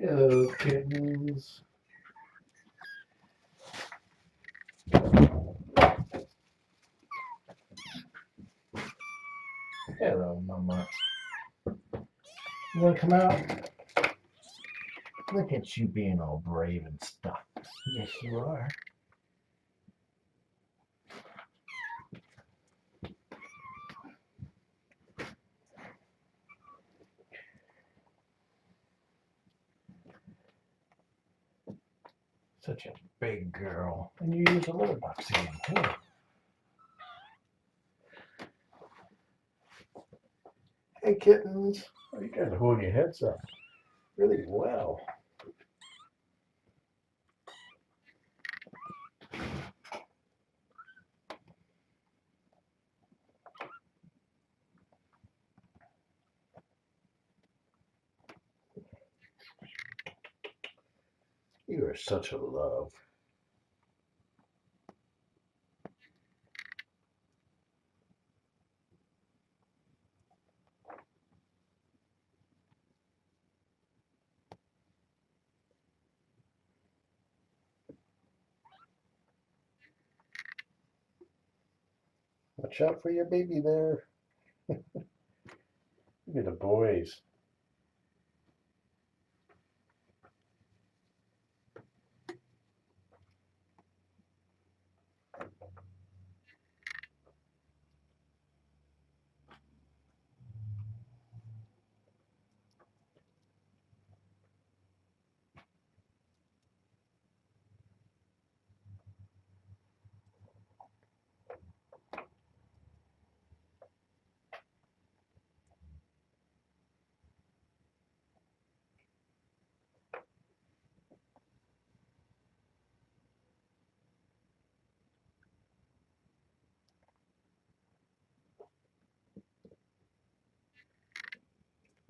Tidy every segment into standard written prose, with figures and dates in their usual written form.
Hello, kittens. Hello, Mama. You want to come out? Look at you being all brave and stuff. Yes, you are. Such a big girl. And you use a litter box again, too. Hey, kittens. Oh, you guys are holding your heads up really well. You are such a love. Watch out for your baby there. Look at the boys.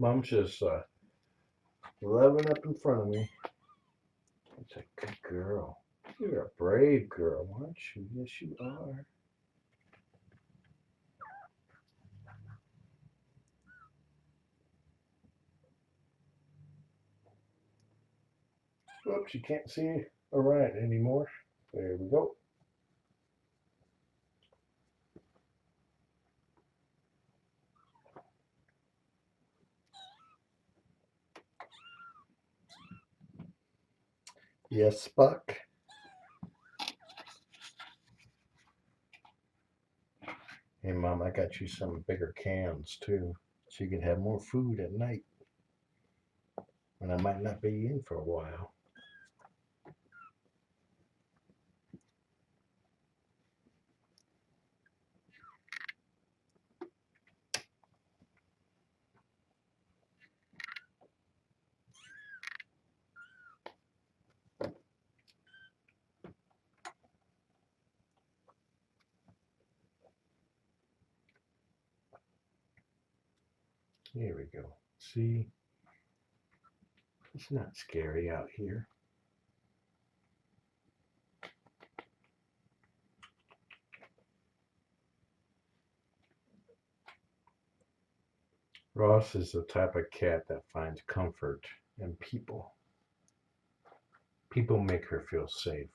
Mom's just loving up in front of me. That's a good girl. You're a brave girl, aren't you? Yes, you are. Oops, you can't see Orion anymore. There we go. Yes, Spock. Hey, Mom, I got you some bigger cans too, so you can have more food at night when I might not be in for a while. Here we go. See, it's not scary out here. Ross is the type of cat that finds comfort in people. People make her feel safe.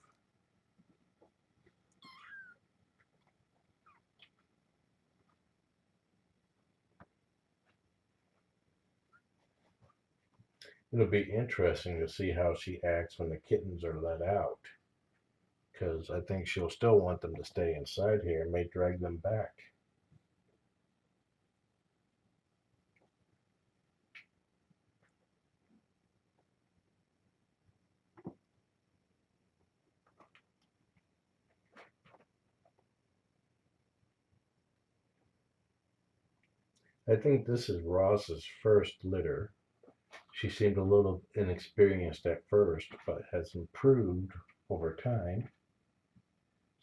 It'll be interesting to see how she acts when the kittens are let out, because I think she'll still want them to stay inside here and may drag them back. I think this is Ross's first litter. She seemed a little inexperienced at first, but has improved over time.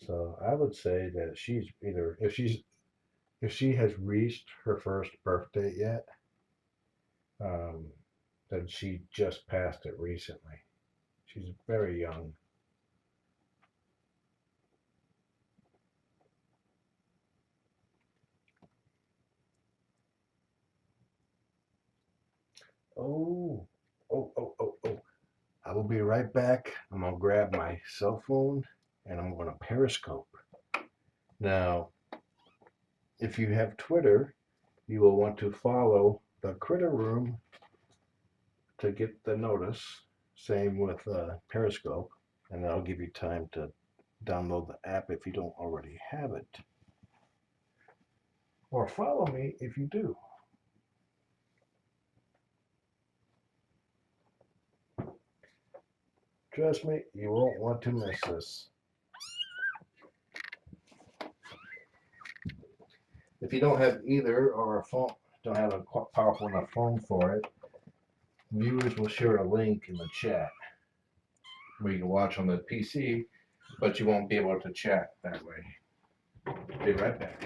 So I would say that she's either if she has reached her first birthday yet, um, then she just passed it recently. She's very young. Oh, oh, oh, oh, oh. will be right back. I'm going to grab my cell phone and I'm going to Periscope. Now, if you have Twitter, you will want to follow the Critter Room to get the notice. Same with Periscope, and that'll give you time to download the app if you don't already have it. Or follow me if you do. Trust me, you won't want to miss this. If you don't have either or a phone, don't have a powerful enough phone for it, viewers will share a link in the chat where you can watch on the PC, but you won't be able to chat that way. Be right back.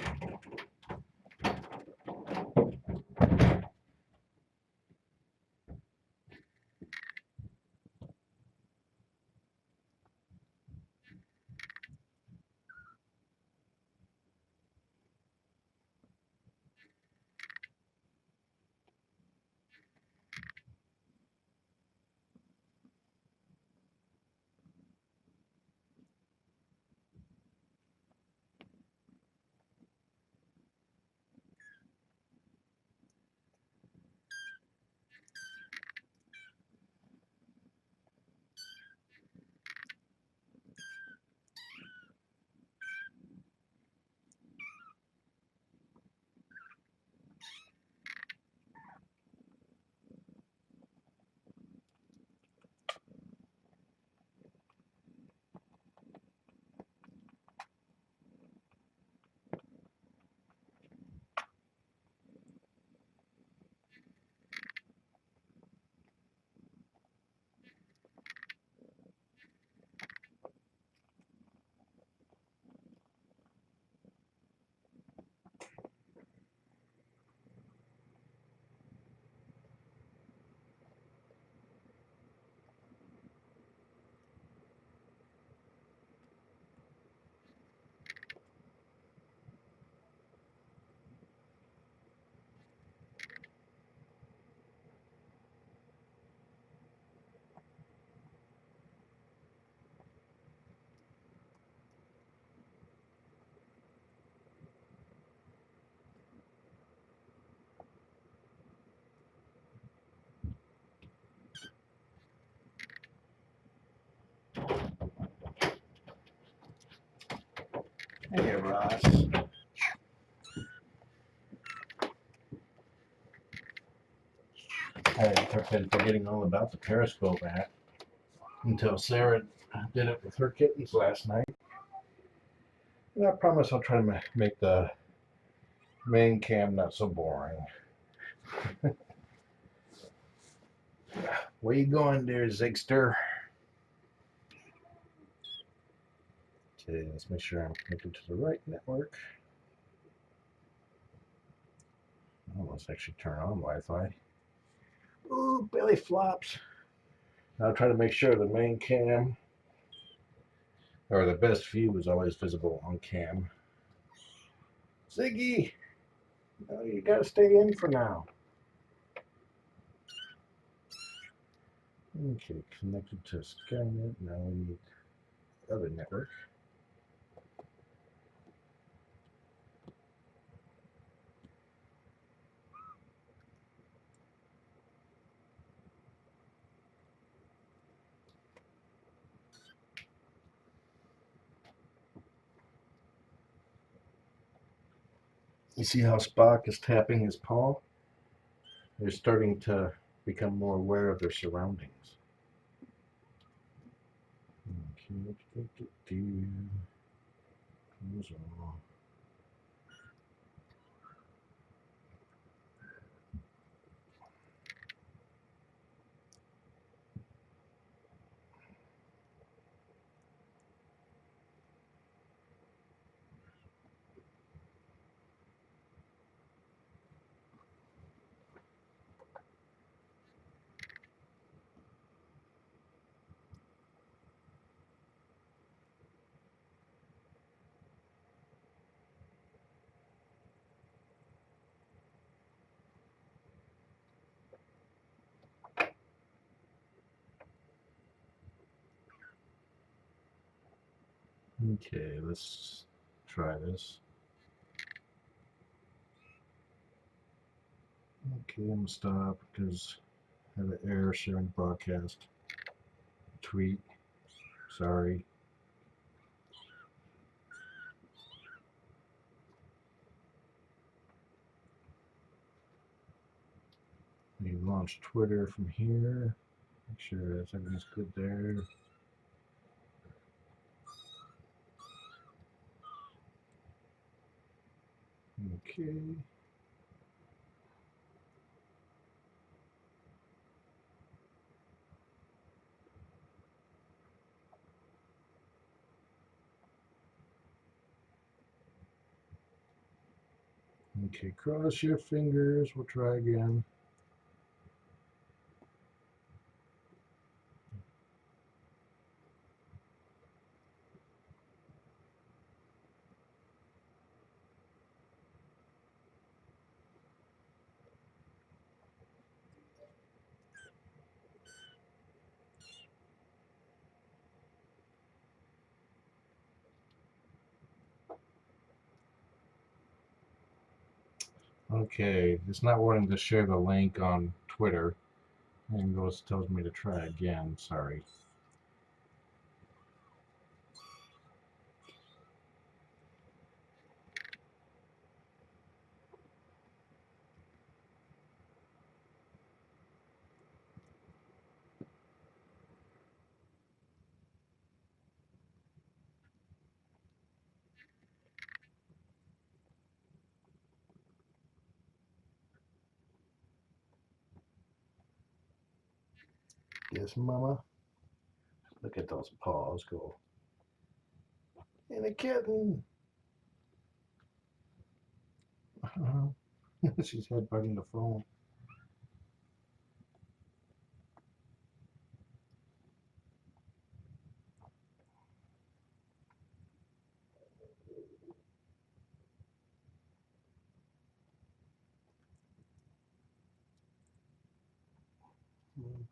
Hey, Ross. I've been forgetting all about the Periscope app until Sarah did it with her kittens last night. And I promise I'll try to make the main cam not so boring. Where you going there, Zigster? Okay, let's make sure I'm connected to the right network. Oh, let's actually turn on Wi-Fi. Ooh, belly flops. I'll try to make sure the main cam, or the best view, is always visible on cam. Ziggy, no, you gotta stay in for now. Okay, connected to Skynet. Now we need the other network. You see how Spock is tapping his paw? They're starting to become more aware of their surroundings. Okay, let's try this. Okay, I'm gonna stop because I have an error sharing broadcast. Tweet. Sorry. We launch Twitter from here. Make sure everything's good there. Okay. Okay, cross your fingers. We'll try again. Okay, it's not wanting to share the link on Twitter. And it tells me to try again. Sorry. Yes, Mama. Look at those paws go. And a kitten. She's headbutting the phone.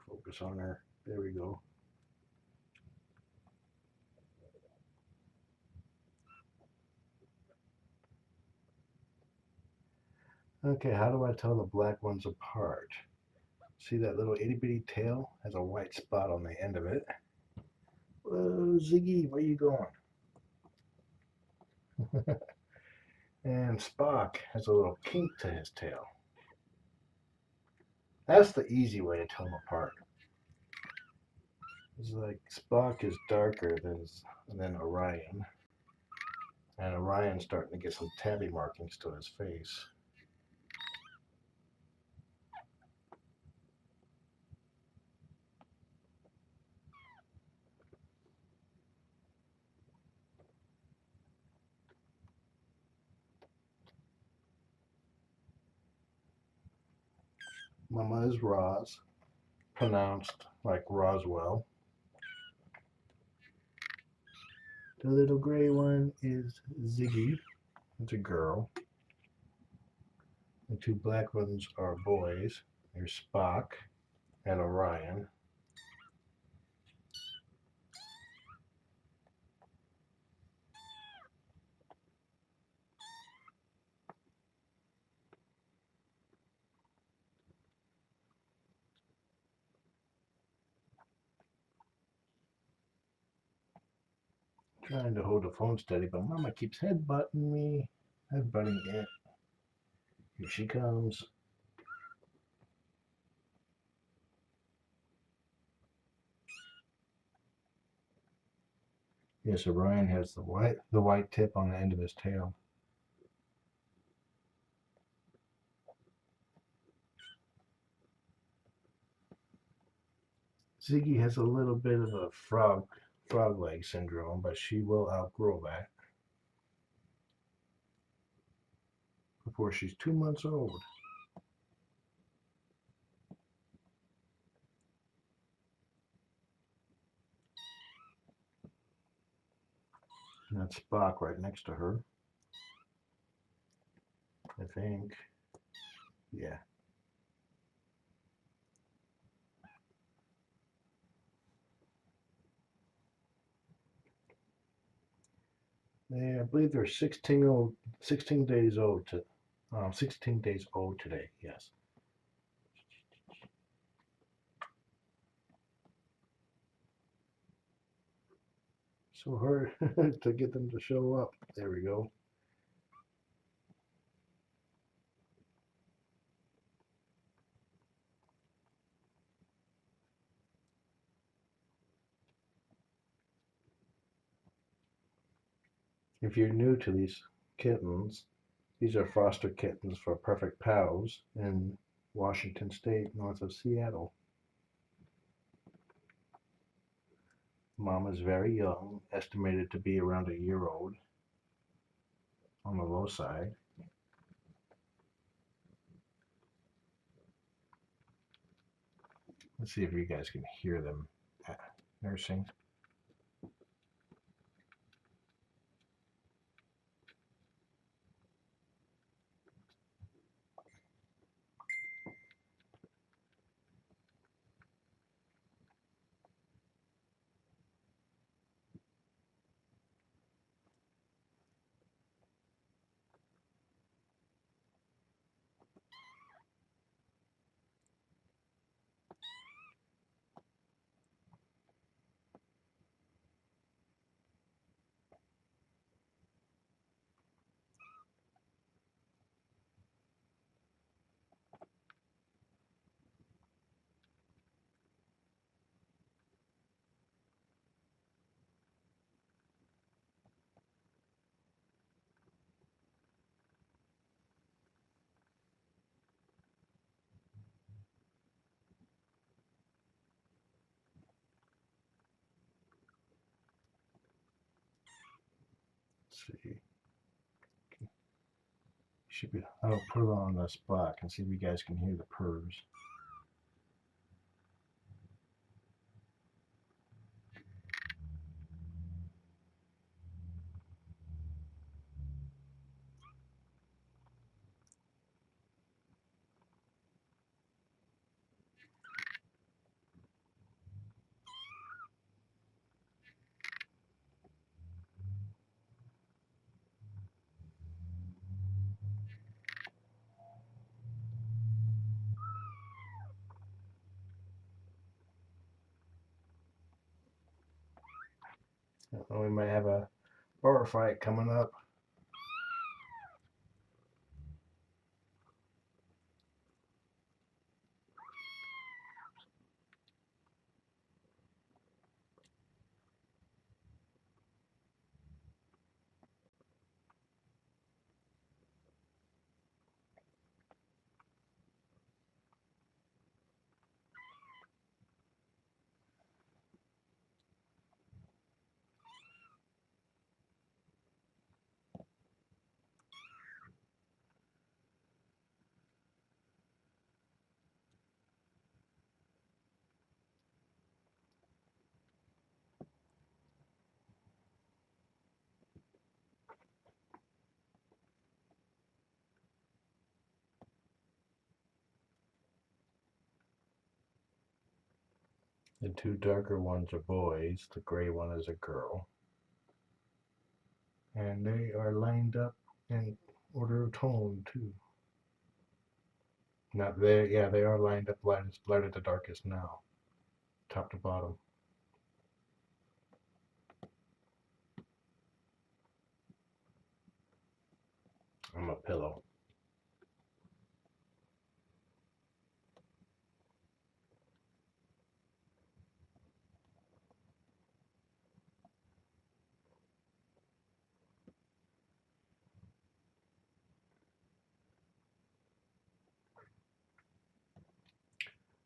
Focus on her. There we go. Okay, how do I tell the black ones apart? See that little itty bitty tail has a white spot on the end of it. Whoa, Ziggy, where you going? And Spock has a little kink to his tail. That's the easy way to tell them apart. It's like Spock is darker than Orion, and Orion's starting to get some tabby markings to his face. Mama is Roz, pronounced like Roswell. The little gray one is Ziggy. It's a girl. The two black ones are boys. There's Spock and Orion. Trying to hold the phone steady, but Mama keeps headbutting me. Headbutting it. Here she comes. Yes, Orion has the white tip on the end of his tail. Ziggy has a little bit of a frog leg syndrome, but she will outgrow that before she's 2 months old. And that's Spock right next to her. I think. Yeah. I believe they're 16 days old 16 days old today. Yes. So hard to get them to show up. There we go. If you're new to these kittens, these are foster kittens for Purrfect Pals in Washington State, north of Seattle. Mom is very young, estimated to be around a year old, on the low side. Let's see if you guys can hear them nursing. Let's see. Should be. I'll put it on the Spock and see if you guys can hear the purrs. We might have a bar fight coming up. The two darker ones are boys. The gray one is a girl. And they are lined up in order of tone too. Not there. Yeah, they are lined up light to darkest now, top to bottom. I'm a pillow.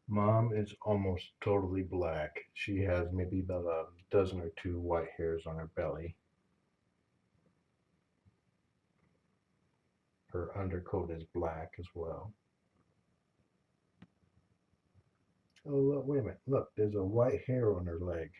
Mom is almost totally black. She has maybe about a dozen or two white hairs on her belly. Her undercoat is black as well. Oh, look, wait a minute. Look, there's a white hair on her leg.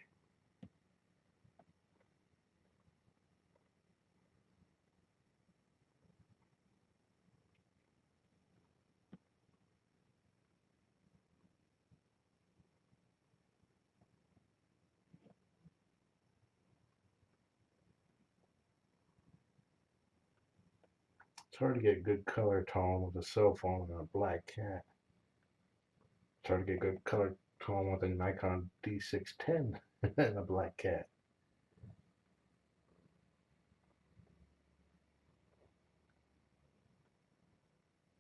It's hard to get a good color tone with a cell phone and a black cat. It's hard to get good color tone with a Nikon D610 and a black cat.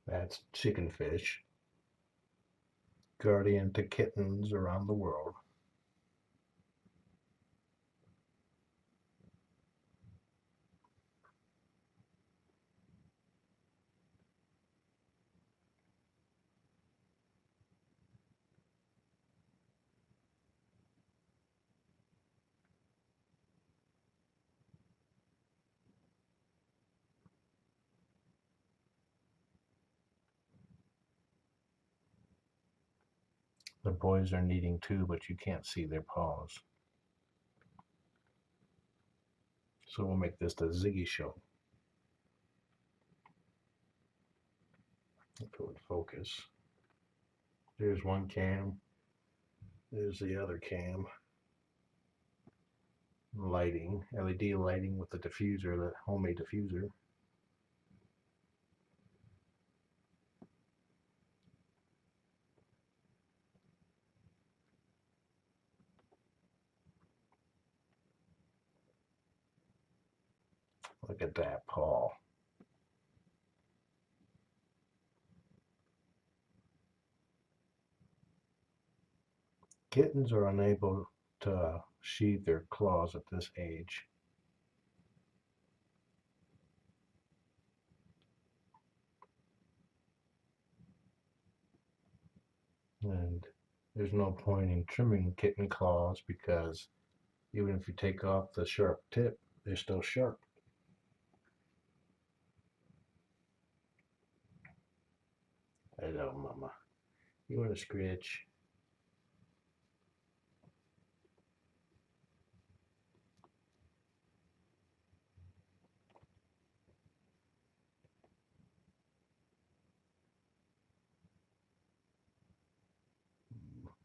That's chicken fish. Guardian to kittens around the world. The boys are kneading too, but you can't see their paws. So we'll make this the Ziggy show. If it would focus. There's one cam. There's the other cam. Lighting, LED lighting with the diffuser, the homemade diffuser. Look at that paw. Kittens are unable to sheathe their claws at this age. And there's no point in trimming kitten claws because even if you take off the sharp tip, they're still sharp. Hello, Mama. You want to scratch?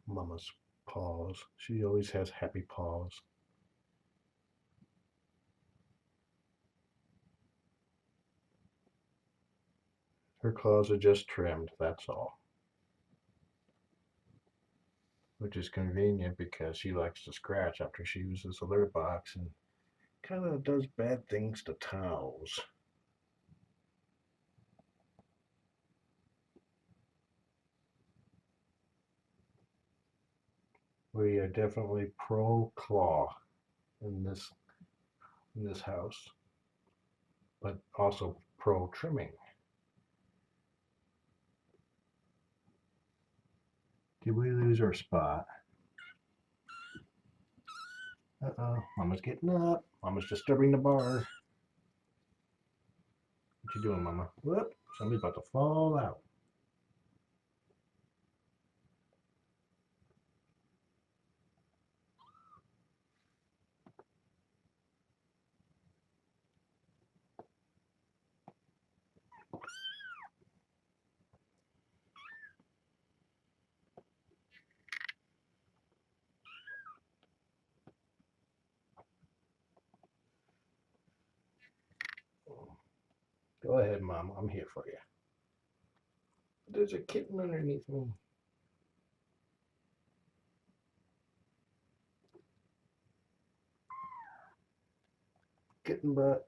Mama's paws. She always has happy paws. Her claws are just trimmed, that's all. Which is convenient because she likes to scratch after she uses the litter box and kind of does bad things to towels. We are definitely pro claw in this house, but also pro trimming. Did we lose our spot? Uh-oh, Mama's getting up. Mama's disturbing the bar. What you doing, Mama? Whoop, somebody's about to fall out. Go ahead, Mom. I'm here for you. There's a kitten underneath me. Kitten butt.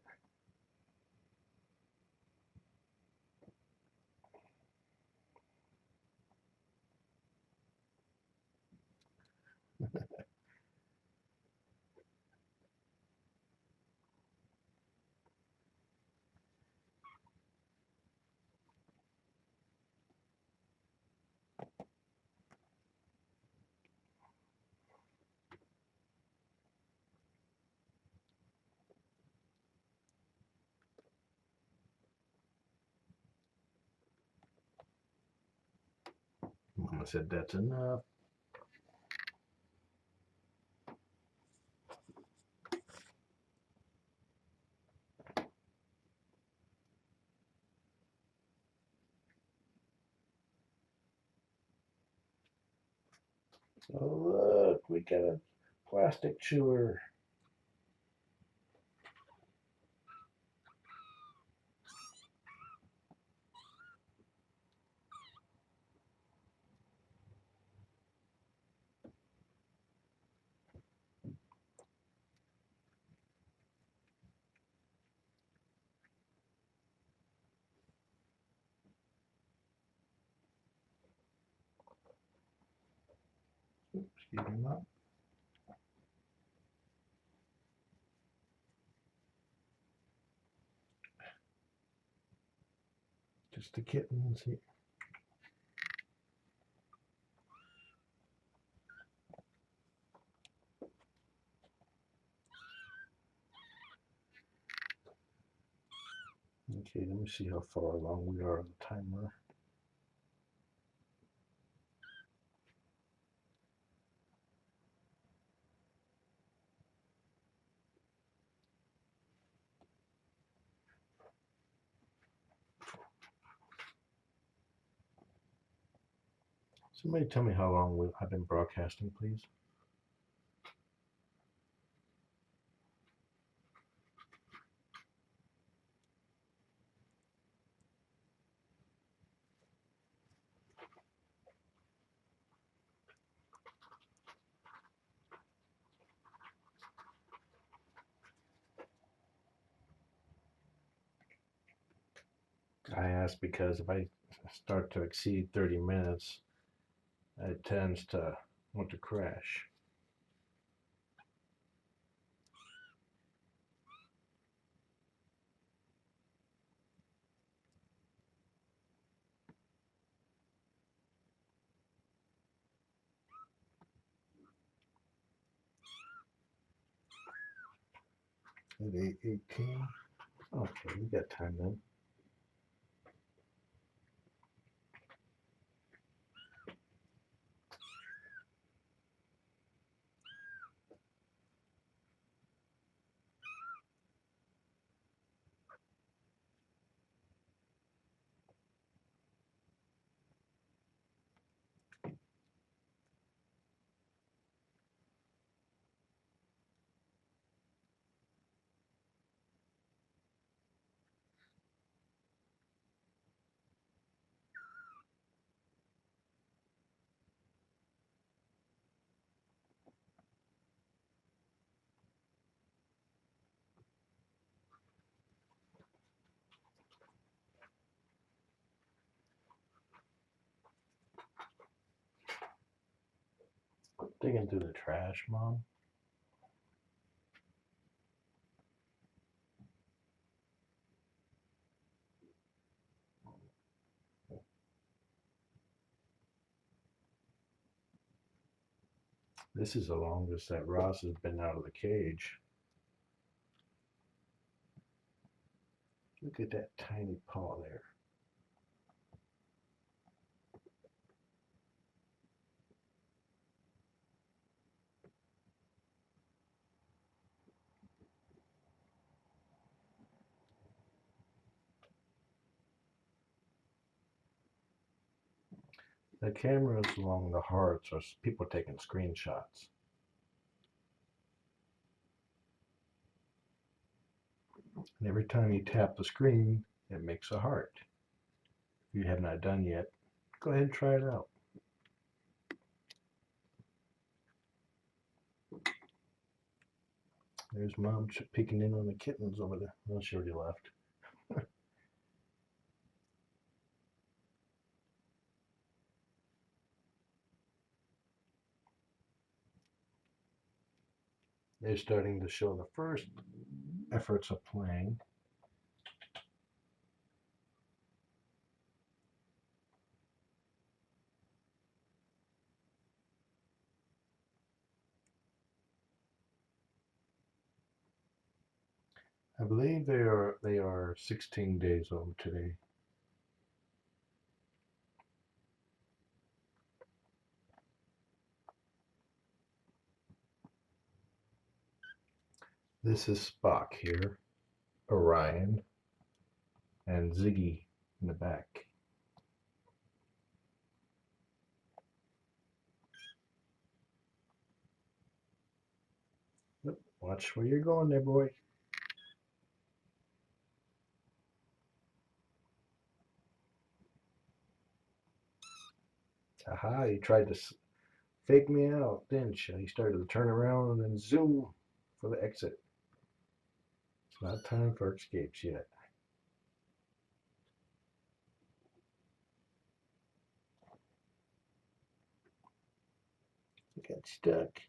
Mama said that's enough. Oh, look, we got a plastic chewer. Speed him up. Just the kittens here. Okay, let me see how far along we are on the timer. Somebody tell me how long I've been broadcasting, please. I ask because if I start to exceed 30 minutes, it tends to want to crash. At 8:18. Okay, we got time then. Digging through the trash, Mom. This is the longest that Ross has been out of the cage. Look at that tiny paw there. The cameras along the hearts are people taking screenshots. And every time you tap the screen, it makes a heart. If you have not done yet, go ahead and try it out. There's Mom peeking in on the kittens over there. Well, she already left. They're starting to show the first efforts of playing. I believe they are 16 days old today. This is Spock here, Orion, and Ziggy in the back. Watch where you're going there, boy. Aha, you tried to fake me out, didn't you? You started to turn around and then zoom for the exit. It's not time for escapes yet. Got stuck.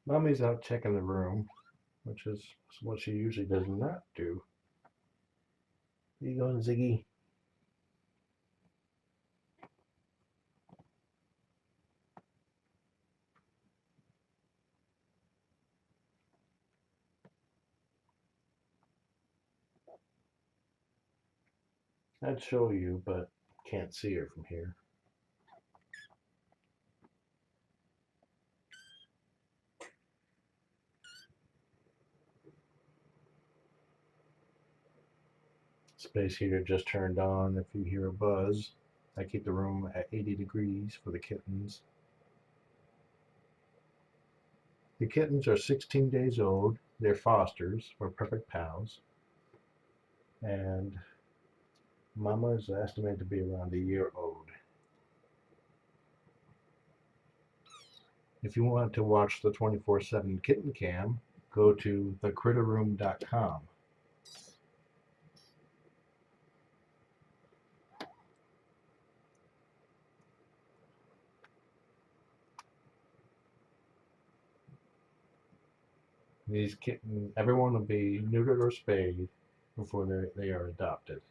Mommy's out checking the room, which is what she usually does not do. Where you going, Ziggy? I'd show you, but can't see her from here. Space heater just turned on. If you hear a buzz, I keep the room at 80 degrees for the kittens. The kittens are 16 days old. They're fosters or Purrfect Pals. And Mama is estimated to be around a year old. If you want to watch the 24/7 kitten cam, go to thecritterroom.com. These kittens, everyone will be neutered or spayed before they are adopted.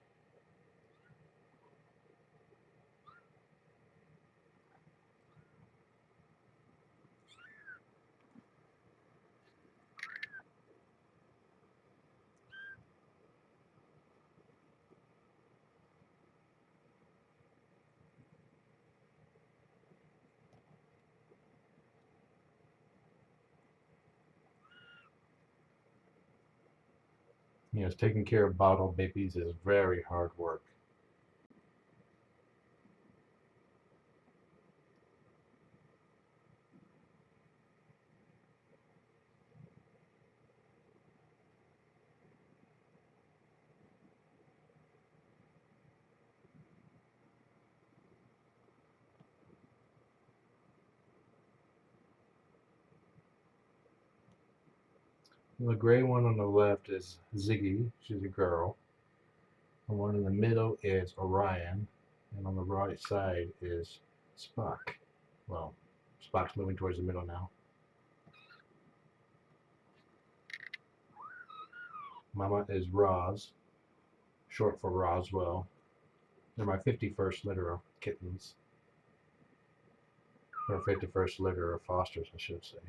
Taking care of bottle babies is very hard work. The gray one on the left is Ziggy, she's a girl. The one in the middle is Orion, and on the right side is Spock. Well, Spock's moving towards the middle now. Mama is Roz, short for Roswell. They're my 51st litter of kittens. Or 51st litter of fosters, I should say.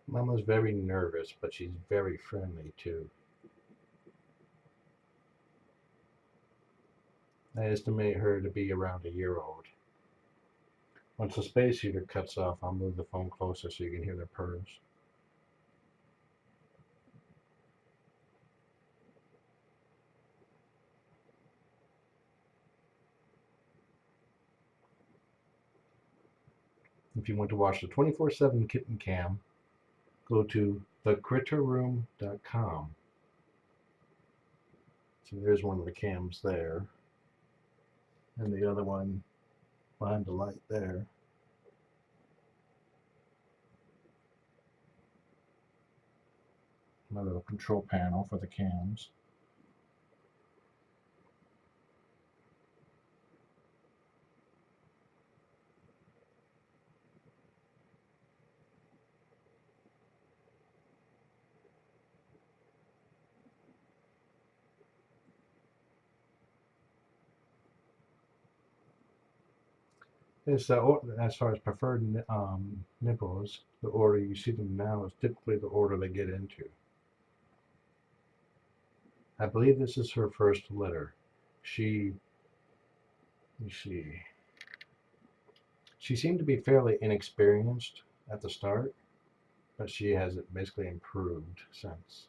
Mama's very nervous, but she's very friendly too. I estimate her to be around a year old. Once the space heater cuts off, I'll move the phone closer so you can hear the purrs. If you want to watch the 24/7 kitten cam, go to thecritterroom.com. So there's one of the cams there, and the other one behind the light there. my little control panel for the cams. It's as far as preferred nipples, the order you see them now is typically the order they get into. I believe this is her first litter. Let me see, she seemed to be fairly inexperienced at the start, but she has basically improved since.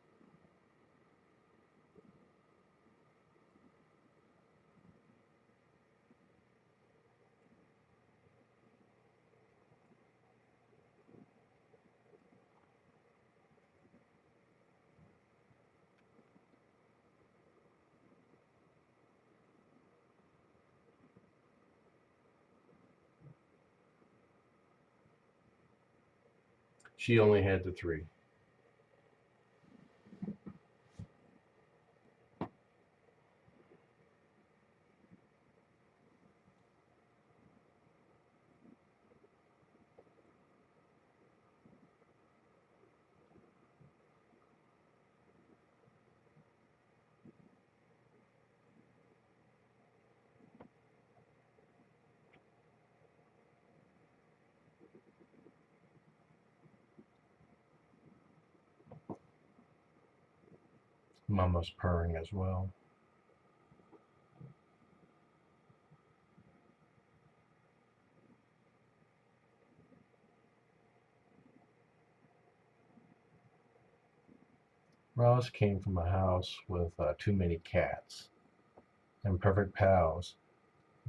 She only had the 3. Mama's purring as well. Ross came from a house with too many cats, and Purrfect Pals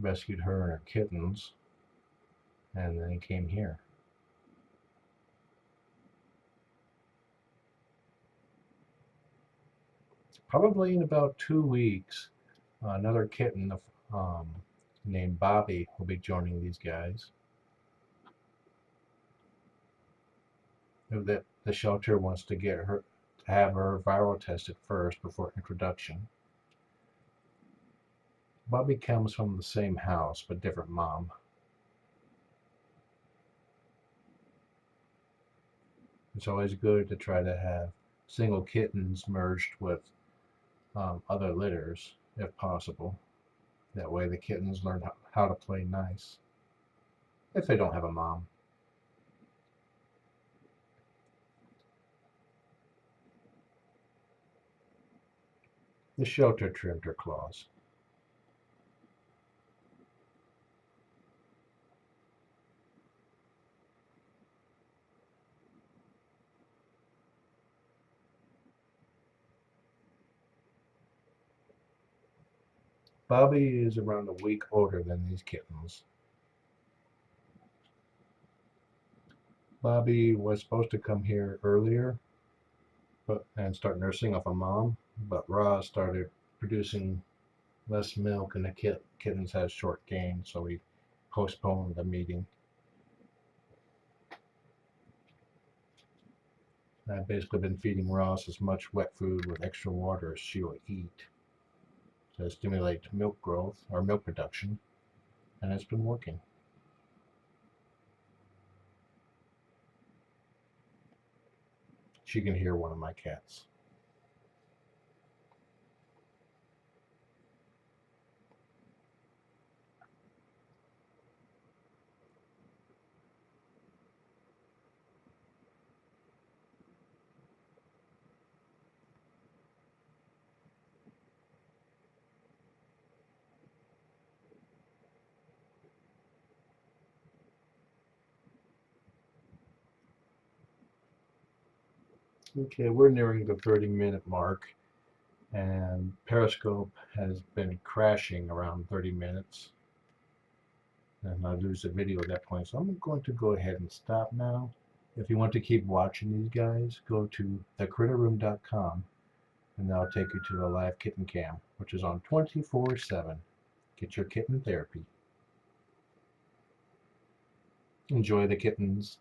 rescued her and her kittens, and then he came here. Probably in about 2 weeks, another kitten um, named Bobby will be joining these guys. The shelter wants to have her viral tested first before introduction. Bobby comes from the same house but different mom. It's always good to try to have single kittens merged with other litters if possible. That way the kittens learn how to play nice if they don't have a mom. The shelter trimmed her claws. Bobby is around a week older than these kittens. Bobby was supposed to come here earlier and start nursing off a mom, but Roz started producing less milk and the kittens had short gain, so we postponed the meeting. I've basically been feeding Roz as much wet food with extra water as she will eat to stimulate milk growth or milk production, and it's been working. She can hear one of my cats. Okay, we're nearing the 30-minute mark, and Periscope has been crashing around 30 minutes. And I lose the video at that point, so I'm going to go ahead and stop now. If you want to keep watching these guys, go to thecritterroom.com, and that'll take you to the live kitten cam, which is on 24/7. Get your kitten therapy. Enjoy the kittens.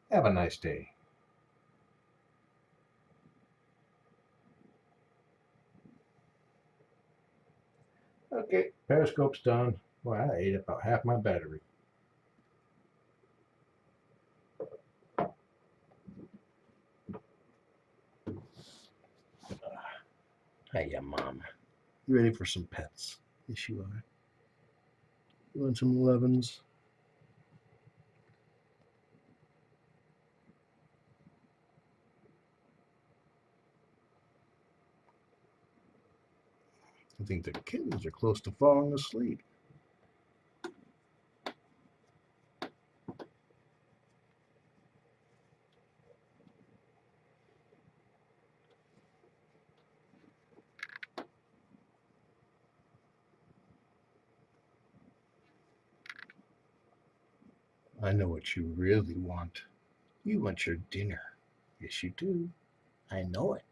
Have a nice day. Okay, Periscope's done. Well, I ate about half my battery. Hiya, Mom. You ready for some pets? Yes, you are. You want some 11s? I think the kittens are close to falling asleep. I know what you really want. You want your dinner. Yes, you do. I know it.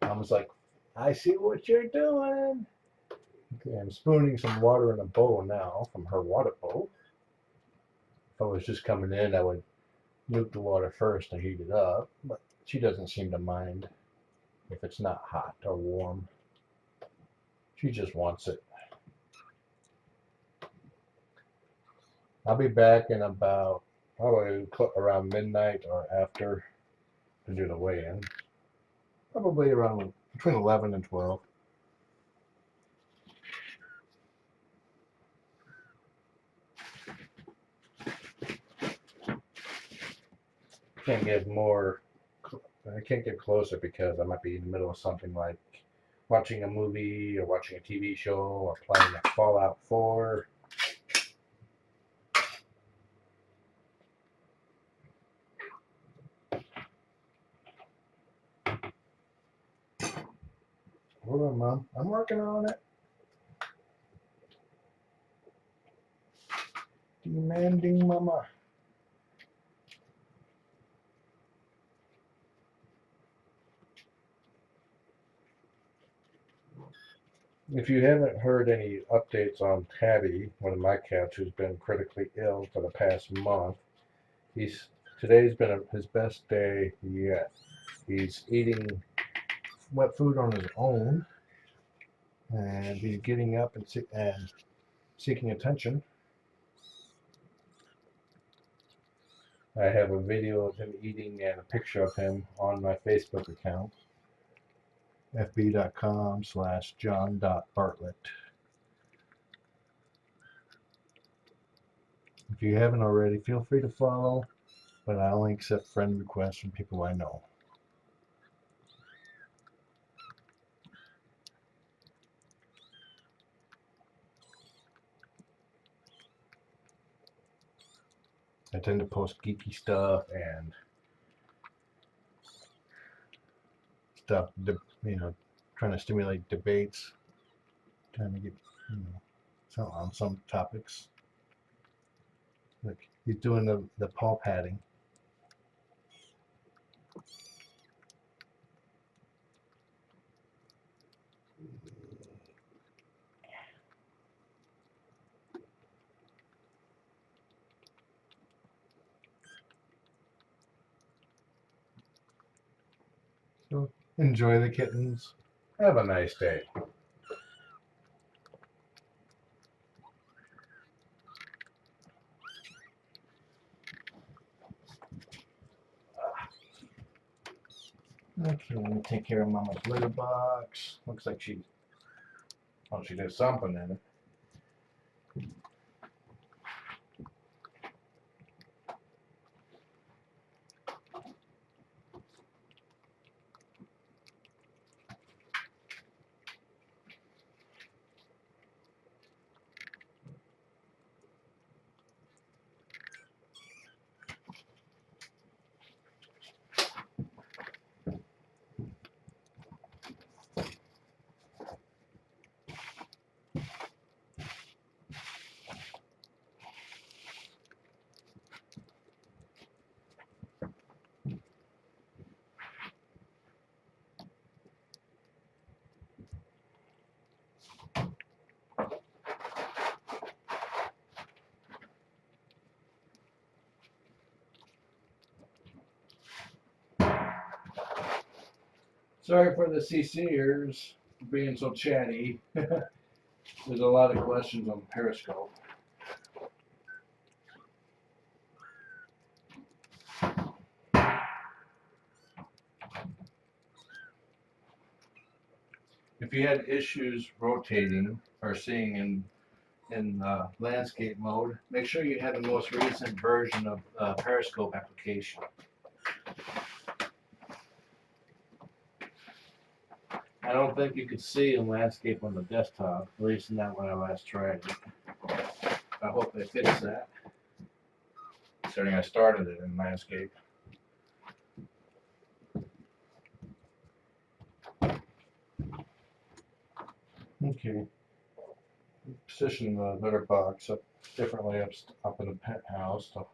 Mom's like, I see what you're doing. Okay, I'm spooning some water in a bowl now from her water bowl. If I was just coming in, I would nuke the water first and heat it up, but she doesn't seem to mind if it's not hot or warm. She just wants it. I'll be back in about probably around midnight or after to do the weigh-in. Probably around between 11 and 12. Can't get more. I can't get closer because I might be in the middle of something like watching a movie or watching a TV show or playing a Fallout 4. Hold on, Mom. I'm working on it. Demanding Mama. If you haven't heard any updates on Tabby, one of my cats who's been critically ill for the past month, today's been his best day yet. He's eating wet food on his own, and he's getting up and seeking attention. I have a video of him eating and a picture of him on my Facebook account, fb.com/john.bartlett. If you haven't already, feel free to follow, but I only accept friend requests from people I know. I tend to post geeky stuff and stuff, trying to stimulate debates, trying to get, on some topics. Like he's doing the paw patting. So enjoy the kittens. Have a nice day. Okay, let me take care of Mama's litter box. Looks like she did something in it. Sorry for the CCers being so chatty. There's a lot of questions on Periscope. If you had issues rotating or seeing in landscape mode, make sure you have the most recent version of Periscope application. I don't think you could see in landscape on the desktop, at least not when I last tried it. I hope they fix that. Considering I started it in landscape. Okay. Position the litter box up differently up in the penthouse to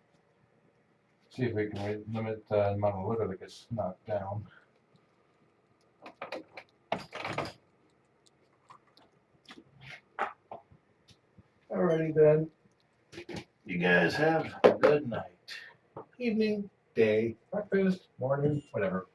see if we can limit the amount of litter that gets knocked down. Alrighty then. You guys have a good night, evening, day, breakfast, morning, whatever.